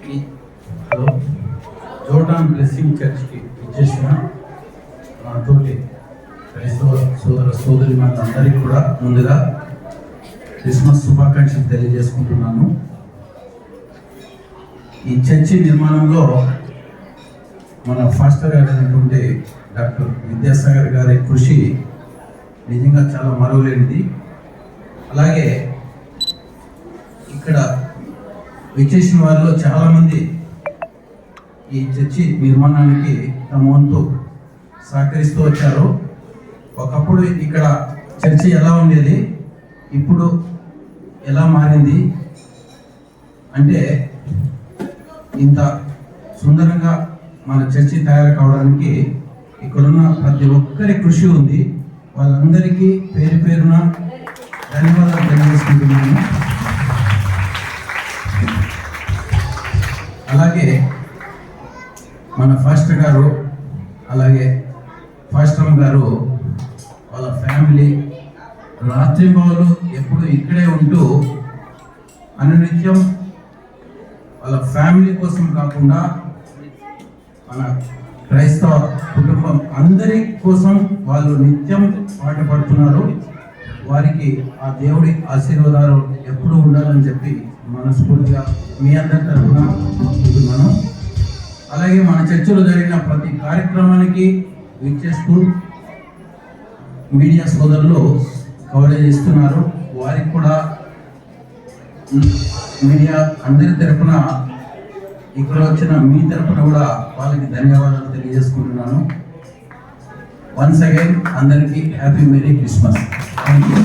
Hello, Jordan blessing చర్చ్కి ఇచ్చేసిన నాతోటి క్రైస్తవ సోదరి అందరికీ కూడా ముందుగా క్రిస్మస్ శుభాకాంక్షలు తెలియజేసుకుంటున్నాను. ఈ చర్చి నిర్మాణంలో మన ఫాస్టర్ గారు అయినటువంటి డాక్టర్ విద్యాసాగర్ గారి కృషి నిజంగా చాలా మరువలేనిది. అలాగే ఇక్కడ విచ్చేసిన వారిలో చాలామంది ఈ చర్చి నిర్మాణానికి తమ వంతు సహకరిస్తూ వచ్చారు. ఒకప్పుడు ఇక్కడ చర్చి ఎలా ఉండేది, ఇప్పుడు ఎలా మారింది అంటే ఇంత సుందరంగా మన చర్చి తయారు కావడానికి ఇక్కడున్న ప్రతి ఒక్కరి కృషి ఉంది. వాళ్ళందరికీ పేరు పేరున ధన్యవాదాలు తెలియజేసుకుంటున్నాను. అలాగే మన ఫాస్టర్ గారు, అలాగే ఫాస్టర్ గారు, వాళ్ళ ఫ్యామిలీ రాత్రింబవలు ఎప్పుడు ఇక్కడే ఉంటూ అనునిత్యం వాళ్ళ ఫ్యామిలీ కోసం కాకుండా మన క్రైస్తవ కుటుంబం అందరి కోసం వాళ్ళు నిత్యం పాటుపడుతున్నారు. వారికి ఆ దేవుడి ఆశీర్వాదాలు ఎప్పుడూ ఉండాలని చెప్పి మనస్ఫూర్తిగా మీ అందరి తరఫున అనుకుంటున్నాను. అలాగే మన చర్చలో జరిగిన ప్రతి కార్యక్రమానికి విచ్చేస్తూ మీడియా సోదరులు కవరేజ్ ఇస్తున్నారు. వారికి కూడా మీడియా అందరి తరఫున, ఇక్కడ వచ్చిన మీ తరఫున కూడా వాళ్ళకి ధన్యవాదాలు తెలియజేసుకుంటున్నాను. వన్స్ అగైన్ అందరికీ happy merry Christmas. Thank you.